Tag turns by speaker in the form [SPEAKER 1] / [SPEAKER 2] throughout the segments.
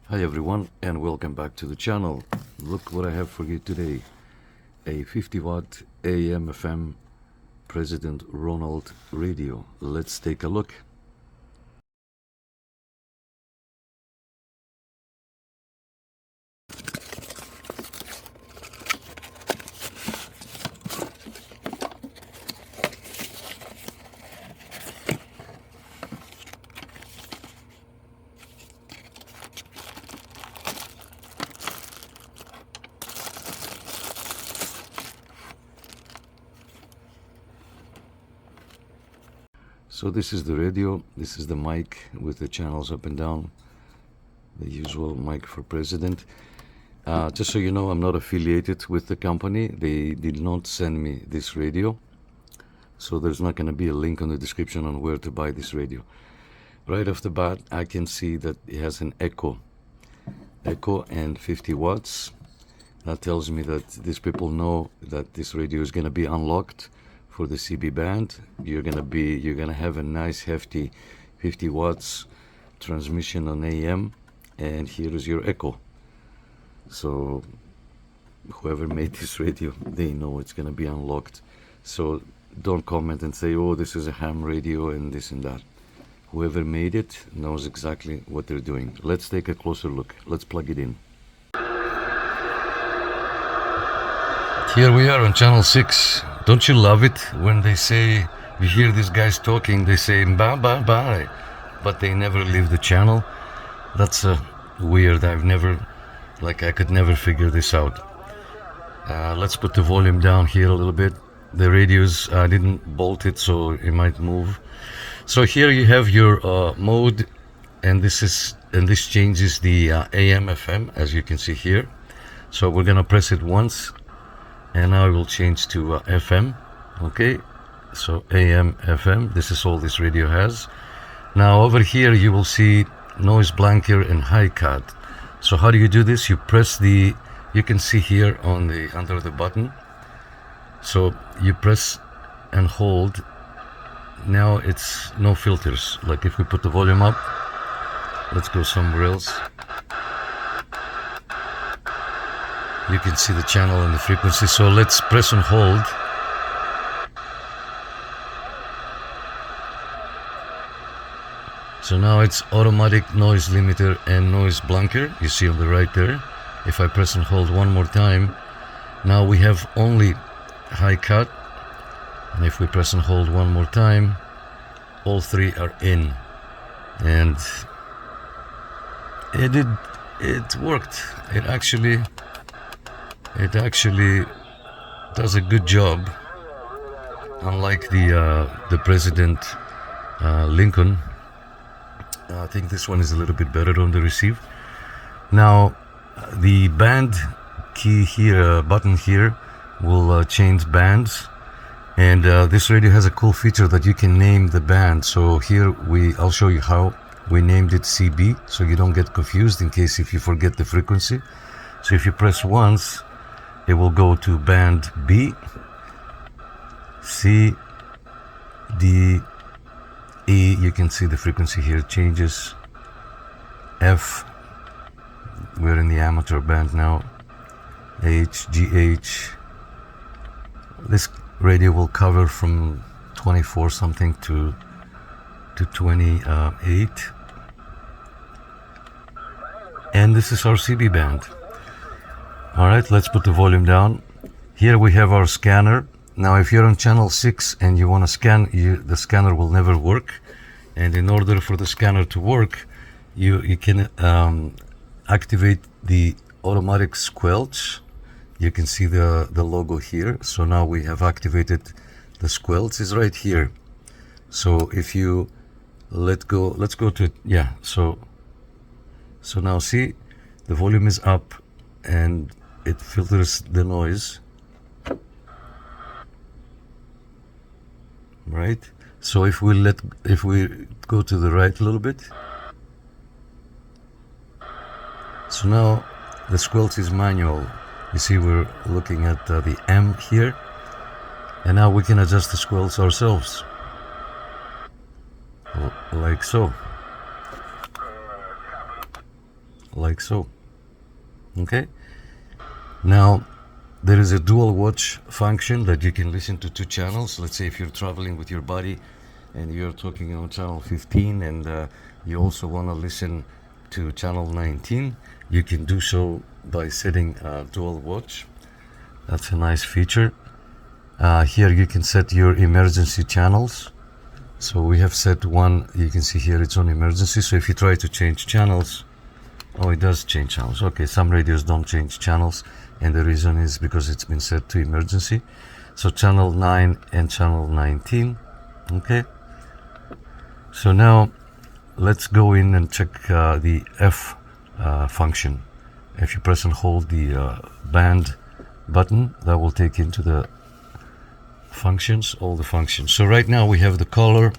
[SPEAKER 1] Hi everyone and welcome back to the channel. Look what I have for you today. A 50 watt AM FM President Ronald radio. Let's take a look. So this is the radio, this is the mic with the channels up and down, the usual mic for president. Just so you know, I'm not affiliated with the company. They did not send me this radio, so there's not going to be a link on the description on where to buy this radio. Right off the bat, I can see that it has an echo and 50 watts. That tells me that these people know that this radio is going to be unlocked for the CB band. You're gonna have a nice hefty 50 watts transmission on AM, and here is your echo. So whoever made this radio, they know it's gonna be unlocked. So don't comment and say, oh, this is a ham radio and this and that. Whoever made it knows exactly what they're doing. Let's take a closer look. Let's plug it in. Here we are on channel 6. Don't you love it when they say, you hear these guys talking, they say bye bye bye, but they never leave the channel? That's weird. I could never figure this out. Let's put the volume down here a little bit. The radios, I didn't bolt it, so it might move. So here you have your mode, and this changes the AM FM, as you can see here. So we're gonna press it once, and now I will change to FM. Okay, so AM, FM, this is all this radio has. Now over here you will see noise blanker and high cut. So how do you do this? You press you can see here on under the button. So you press and hold. Now it's no filters. Like if we put the volume up, let's go somewhere else. You can see the channel and the frequency. So let's press and hold. So now it's automatic noise limiter and noise blanker. You see on the right there. If I press and hold one more time, now we have only high cut. And if we press and hold one more time, all three are in. And it worked. It actually does a good job, unlike the President Lincoln. I think this one is a little bit better on the receive. Now the band key here, button here, will change bands, and this radio has a cool feature that you can name the band. So here I'll show you how we named it CB, so you don't get confused in case if you forget the frequency. So if you press once, it will go to band B, C, D, E. You can see the frequency here changes. F, we're in the amateur band now. H, G, H. This radio will cover from 24 something to 28. And this is our CB band. All right, let's put the volume down. Here we have our scanner. Now if you're on channel 6 and you want to scan, the scanner will never work. And in order for the scanner to work, you can activate the automatic squelch. You can see the logo here. So now we have activated the squelch. Is right here. So if you let's go to, yeah, so now see, the volume is up and it filters the noise, right? So if we go to the right a little bit, so now the squelch is manual. You see, we're looking at the M here, and now we can adjust the squelch ourselves, like so. like so. Okay, now there is a dual watch function that you can listen to two channels. Let's say if you're traveling with your buddy and you're talking on channel 15 and you also want to listen to channel 19, you can do so by setting dual watch. That's a nice feature. Here you can set your emergency channels. So we have set one, you can see here it's on emergency. So if you try to change channels, oh, it does change channels. Okay, some radios don't change channels, and the reason is because it's been set to emergency. So channel 9 and channel 19. Okay, so now let's go in and check the F function. If you press and hold the band button, that will take into the functions, all the functions. So right now we have the color.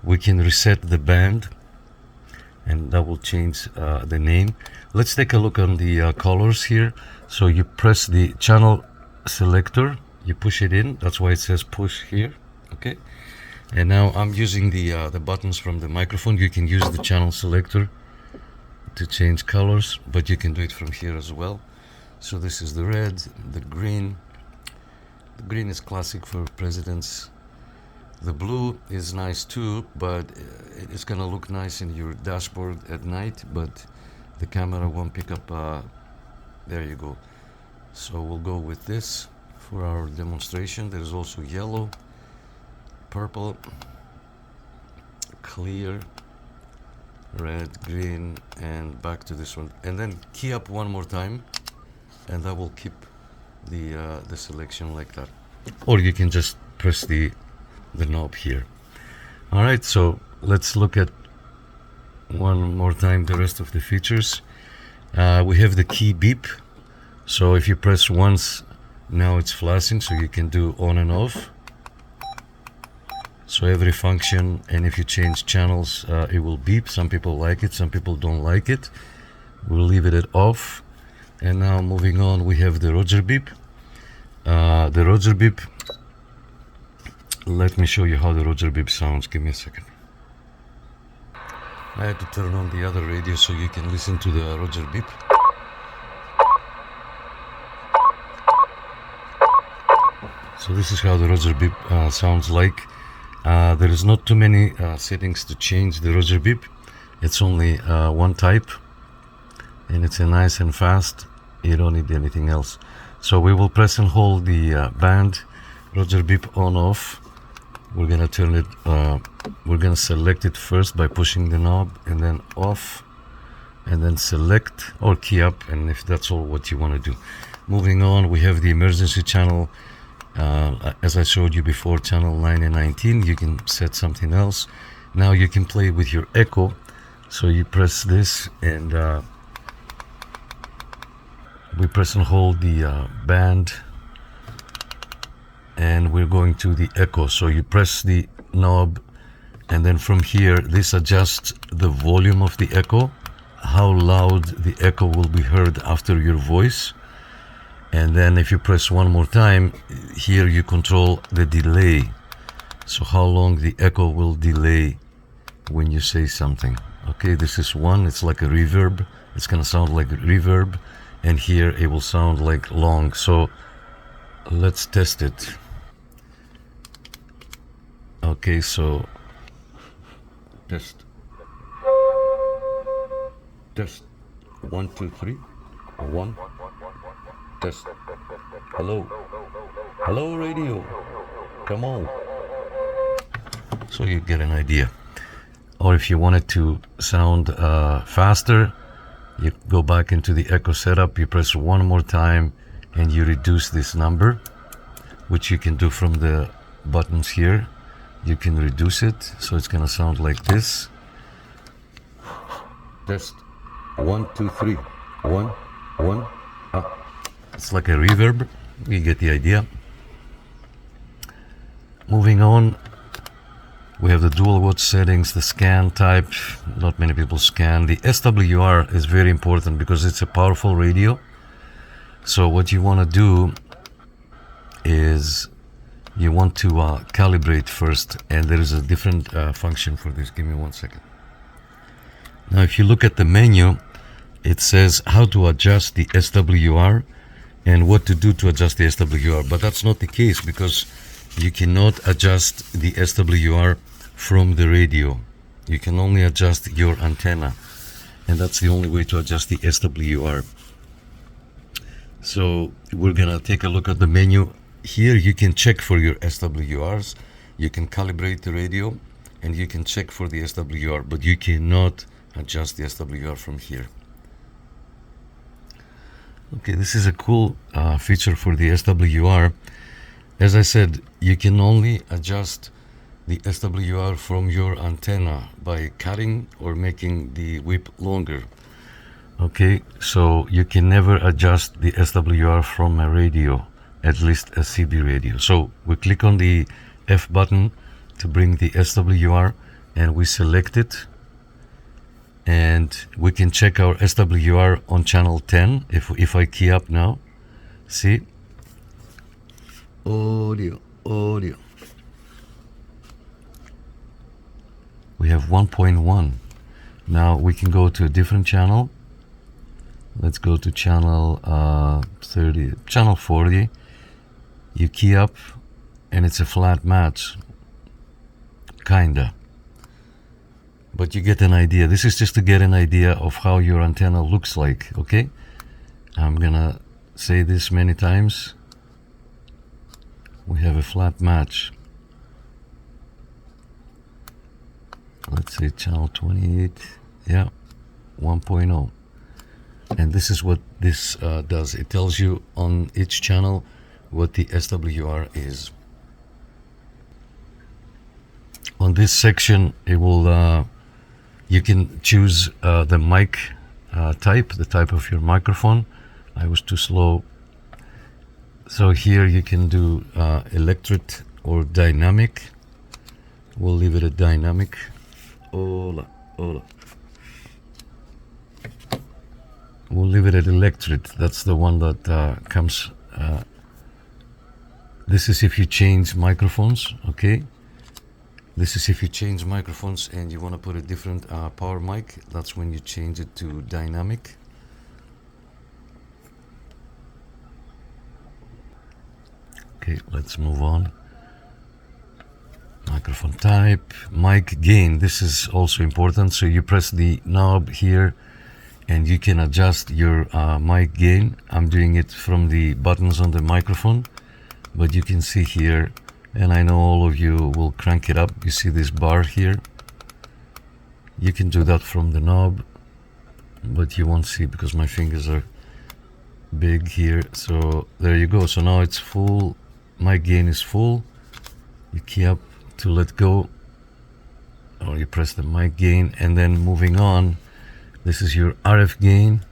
[SPEAKER 1] We can reset the band, and that will change the name. Let's take a look on the colors here. So you press the channel selector, you push it in. That's why it says push here. Okay, and now I'm using the buttons from the microphone. You can use the channel selector to change colors, but you can do it from here as well. So this is the red, the green. The green is classic for presidents. The blue is nice too, but it's gonna look nice in your dashboard at night, but the camera won't pick up. There you go. So we'll go with this for our demonstration. There's also yellow, purple, clear, red, green, and back to this one. And then key up one more time, and that will keep the selection like that. Or you can just press the knob here. All right, so let's look at one more time the rest of the features. We have the key beep. So if you press once, now it's flashing, so you can do on and off. So every function, and if you change channels, it will beep. Some people like it, some people don't like it. We'll leave it at off. And now moving on, we have the Roger beep. The Roger beep, let me show you how the Roger beep sounds. Give me a second. I had to turn on the other radio so you can listen to the Roger beep. So this is how the Roger beep sounds like. There is not too many settings to change the Roger beep. It's only one type, and it's a nice and fast. You don't need anything else. So we will press and hold the band Roger beep on off. We're gonna turn it, we're gonna select it first by pushing the knob, and then off, and then select or key up, and if that's all what you want to do. Moving on, we have the emergency channel. As I showed you before, channel 9 and 19. You can set something else. Now you can play with your echo. So you press this, and we press and hold the band, and we're going to the echo. So you press the knob, and then from here this adjusts the volume of the echo, how loud the echo will be heard after your voice. And then if you press one more time, here you control the delay, so how long the echo will delay when you say something. Okay, this is one. It's like a reverb. It's gonna sound like a reverb, and here it will sound like long. So let's test it. Okay, so test 1 2 3 1 test. Hello radio, come on. So you get an idea. Or if you want it to sound faster, you go back into the echo setup, you press one more time, and you reduce this number, which you can do from the buttons here. You can reduce it, so it's gonna sound like this. Test 1 2 3 1 1. It's like a reverb. You get the idea. Moving on, we have the dual watch settings, the scan type. Not many people scan. The SWR is very important because it's a powerful radio. So what you want to do is you want to calibrate first, and there is a different function for this. Give me 1 second. Now if you look at the menu, it says how to adjust the SWR and what to do to adjust the SWR, but that's not the case because you cannot adjust the SWR from the radio. You can only adjust your antenna, and that's the only way to adjust the SWR. So we're gonna take a look at the menu. Here you can check for your SWRs, you can calibrate the radio, and you can check for the SWR, but you cannot adjust the SWR from here. Okay, this is a cool feature for the SWR. As I said, you can only adjust the SWR from your antenna by cutting or making the whip longer. Okay, so you can never adjust the SWR from a radio, at least a CB radio. So we click on the F button to bring the SWR and we select it, and we can check our SWR on channel 10. If I key up now, see, audio, we have 1.1. Now we can go to a different channel. Let's go to channel 40. You key up and it's a flat match, kinda, but you get an idea. This is just to get an idea of how your antenna looks like. Okay, I'm gonna say this many times. We have a flat match. Let's say channel 28, yeah, 1.0. And this is what this does. It tells you on each channel what the SWR is. On this section, it will you can choose the mic type, the type of your microphone. I was too slow. So here you can do electric or dynamic. We'll leave it at dynamic. Hola. We'll leave it at electric. That's the one that comes. This is if you change microphones, okay? This is if you change microphones and you want to put a different power mic. That's when you change it to dynamic. Okay, let's move on. Microphone type, mic gain. This is also important. So you press the knob here and you can adjust your mic gain. I'm doing it from the buttons on the microphone, but you can see here, and I know all of you will crank it up. You see this bar here? You can do that from the knob, but you won't see because my fingers are big here. So there you go. So now it's full. Mic gain is full. You key up to let go, or you press the mic gain, and then moving on, this is your RF gain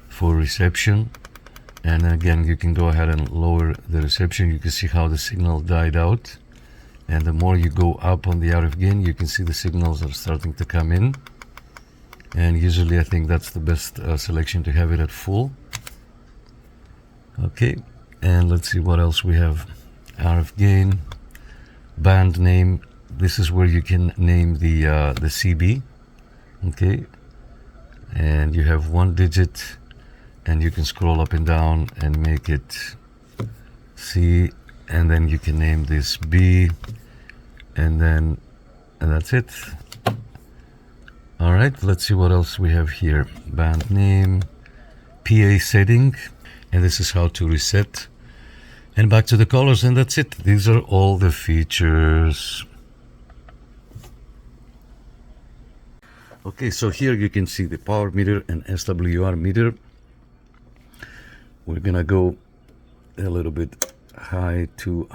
[SPEAKER 1] for reception. And again, you can go ahead and lower the reception. You can see how the signal died out, and the more you go up on the RF gain, you can see the signals are starting to come in. And usually I think that's the best selection, to have it at full. Okay, and let's see what else we have. RF gain, band name. This is where you can name the CB. Okay, and you have one digit, and you can scroll up and down and make it C, and then you can name this B, and that's it. All right, let's see what else we have here. Band name, PA setting, and this is how to reset. And back to the colors, and that's it. These are all the features. Okay, so here you can see the power meter and SWR meter. We're gonna go a little bit high to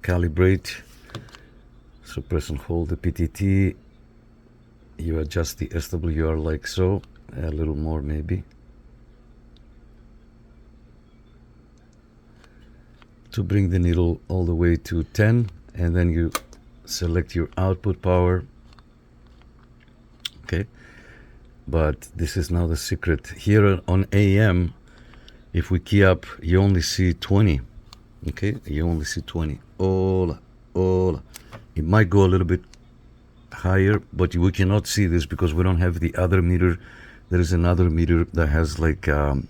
[SPEAKER 1] calibrate. So press and hold the PTT. You adjust the SWR like so, a little more maybe. To bring the needle all the way to 10, and then you select your output power. Okay, but this is now the secret. Here on AM, if we key up, you only see 20. Okay, you only see 20. Hola. It might go a little bit higher, but we cannot see this because we don't have the other meter There is another meter that has like an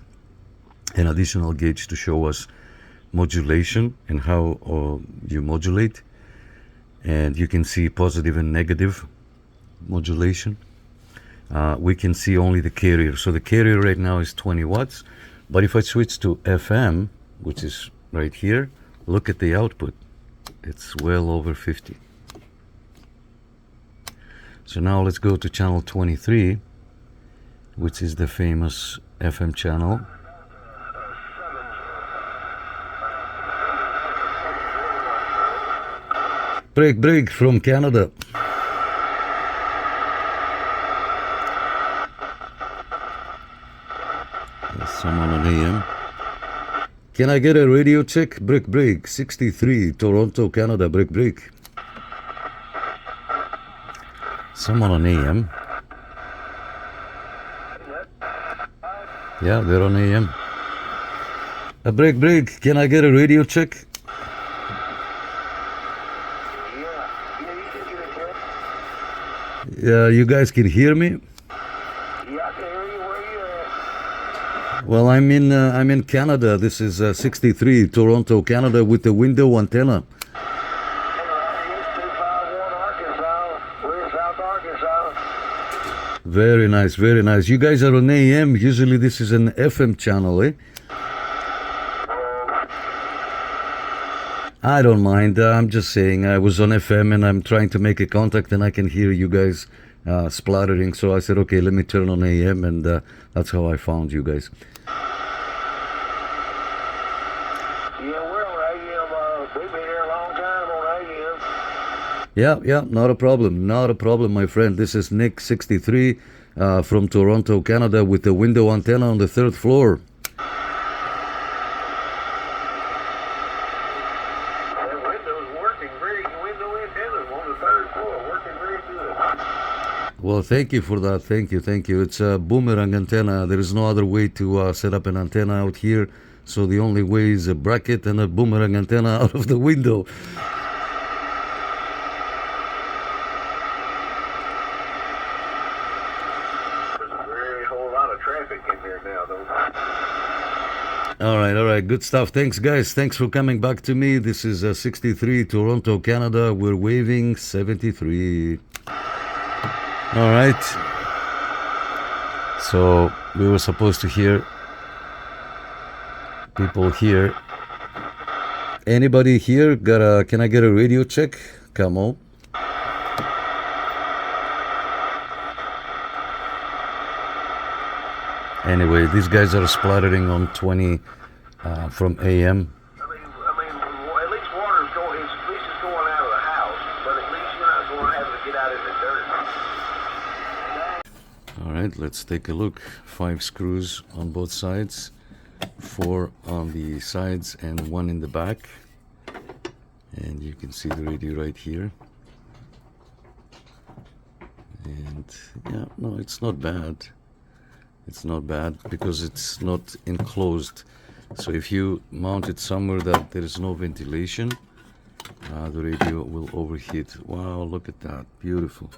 [SPEAKER 1] additional gauge to show us modulation and how you modulate, and you can see positive and negative modulation. We can see only the carrier, so the carrier right now is 20 watts, but if I switch to FM, which is right here, look at the output, it's well over 50. So now let's go to channel 23, which is the famous FM channel. Break from Canada. There's someone on AM. Can I get a radio check? Break 63 Toronto, Canada. Break. Someone on AM. Yeah, they're on AM. A break. Can I get a radio check? Yeah, you guys can hear me?
[SPEAKER 2] Yeah, I can hear you. Where you at?
[SPEAKER 1] Well, I'm in Canada. This is 63 Toronto, Canada, with the window antenna.
[SPEAKER 2] It's 251 Arkansas. We're in South Arkansas.
[SPEAKER 1] Very nice. You guys are on AM. Usually this is an FM channel, eh? I don't mind. I'm just saying I was on FM and I'm trying to make a contact and I can hear you guys spluttering. So I said, okay, let me turn on AM, and that's how I found you guys.
[SPEAKER 2] Yeah, we're on AM. We've been here a long time on AM.
[SPEAKER 1] Yeah, not a problem, my friend. This is Nick 63 from Toronto, Canada, with the window antenna on the 3rd floor. Well, thank you for that. Thank you. It's a boomerang antenna. There is no other way to set up an antenna out here. So the only way is a bracket and a boomerang antenna out of the window.
[SPEAKER 2] There's a very whole lot of traffic in here now, though.
[SPEAKER 1] All right. Good stuff. Thanks, guys. Thanks for coming back to me. This is 63 Toronto, Canada. We're waving 73. All right. So we were supposed to hear people here. Anybody here can I get a radio check? Come on. Anyway, these guys are splattering on 20 from AM.
[SPEAKER 2] I mean, at least water's going. At least it's going out of the house, but at least you're not going to have to get out in the dirt.
[SPEAKER 1] All right, let's take a look. 5 screws on both sides, 4 on the sides and 1 in the back. And you can see the radio right here. And yeah, no, it's not bad. It's not bad because it's not enclosed. So if you mount it somewhere that there is no ventilation, the radio will overheat. Wow, look at that, beautiful.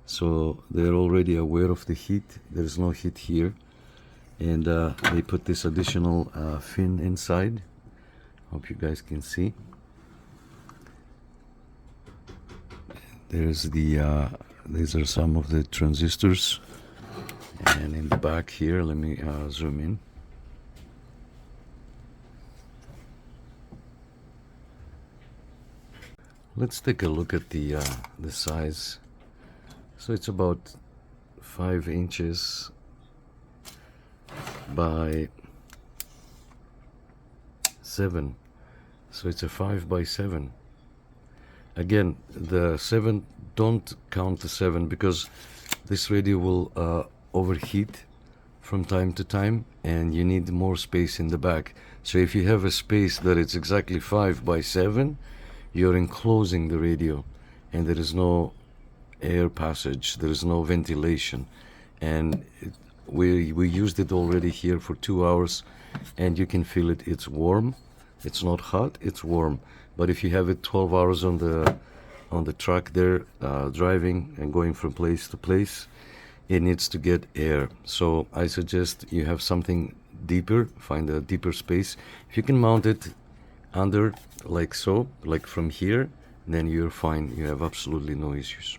[SPEAKER 1] So they're already aware of the heat. There's no heat here, and they put this additional fin inside. Hope you guys can see. There's the these are some of the transistors, and in the back here, let me zoom in. Let's take a look at the size. So it's about 5 inches by 7. So it's a 5 by 7. Again, the 7, don't count the 7 because this radio will overheat from time to time, and you need more space in the back. So if you have a space that it's exactly 5 by 7, you're enclosing the radio, and there is no air passage, there is no ventilation. And we used it already here for 2 hours, and you can feel it. It's warm. It's not hot, it's warm. But if you have it 12 hours on the truck there, driving and going from place to place, it needs to get air. So I suggest you have something deeper, find a deeper space. If you can mount it under like so, like from here, then you're fine. You have absolutely no issues.